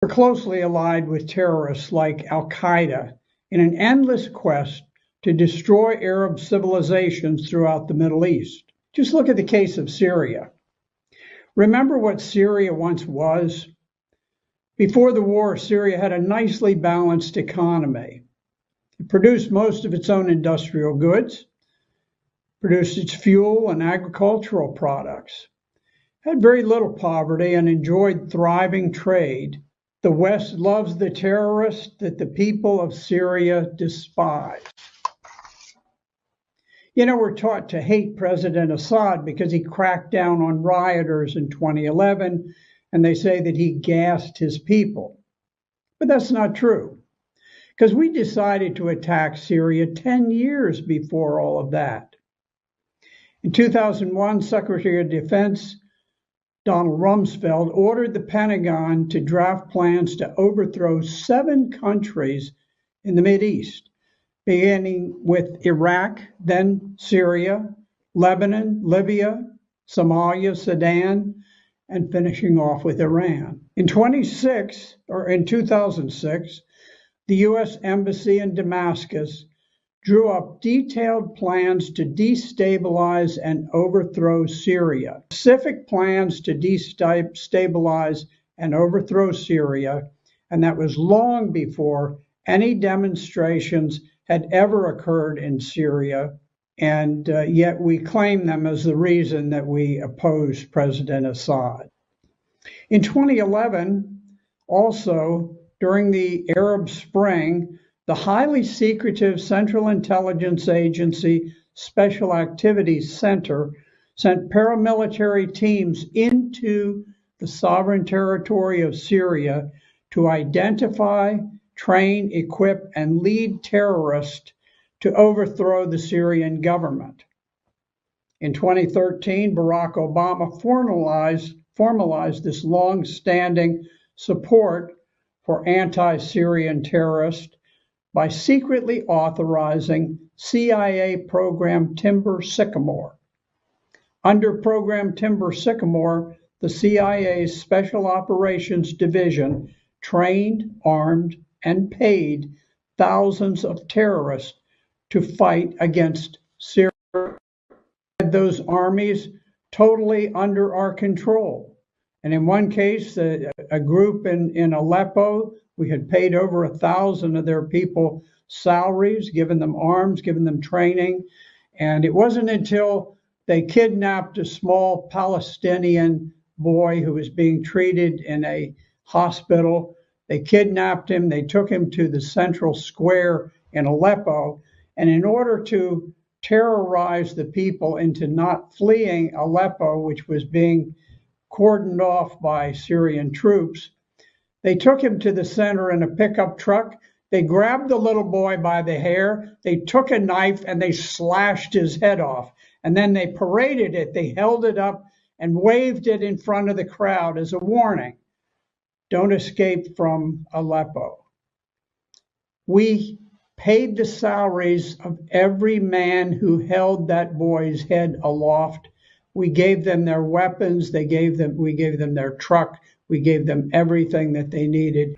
were closely allied with terrorists like Al-Qaeda in an endless quest to destroy Arab civilizations throughout the Middle East. Just look at the case of Syria. Remember what Syria once was? Before the war, Syria had a nicely balanced economy. It produced most of its own industrial goods, produced its fuel and agricultural products, had very little poverty, and enjoyed thriving trade. The West loves the terrorists that the people of Syria despise. You know, we're taught to hate President Assad because he cracked down on rioters in 2011, and they say that he gassed his people. But that's not true, because we decided to attack Syria 10 years before all of that. In 2001, Secretary of Defense Donald Rumsfeld ordered the Pentagon to draft plans to overthrow 7 countries in the Mideast, beginning with Iraq, then Syria, Lebanon, Libya, Somalia, Sudan, and finishing off with Iran. In 2006, the U.S. Embassy in Damascus drew up detailed plans to destabilize and overthrow Syria. Specific plans to destabilize and overthrow Syria, and that was long before any demonstrations had ever occurred in Syria, and yet we claim them as the reason that we oppose President Assad. In 2011, also during the Arab Spring, the highly secretive Central Intelligence Agency Special Activities Center sent paramilitary teams into the sovereign territory of Syria to identify, train, equip, and lead terrorists to overthrow the Syrian government. In 2013, Barack Obama formalized this long-standing support for anti-Syrian terrorists by secretly authorizing CIA program Timber Sycamore. Under program Timber Sycamore, the CIA's Special Operations Division trained, armed, and paid thousands of terrorists to fight against Syria. Those armies totally under our control. And in one case, a group in Aleppo, we had paid over 1,000 of their people salaries, given them arms, given them training. And it wasn't until they kidnapped a small Palestinian boy who was being treated in a hospital. They kidnapped him. They took him to the central square in Aleppo. And in order to terrorize the people into not fleeing Aleppo, which was being cordoned off by Syrian troops, they took him to the center in a pickup truck. They grabbed the little boy by the hair. They took a knife and they slashed his head off. And then they paraded it. They held it up and waved it in front of the crowd as a warning. Don't escape from Aleppo. We paid the salaries of every man who held that boy's head aloft. We gave them their weapons. We gave them their truck. We gave them everything that they needed.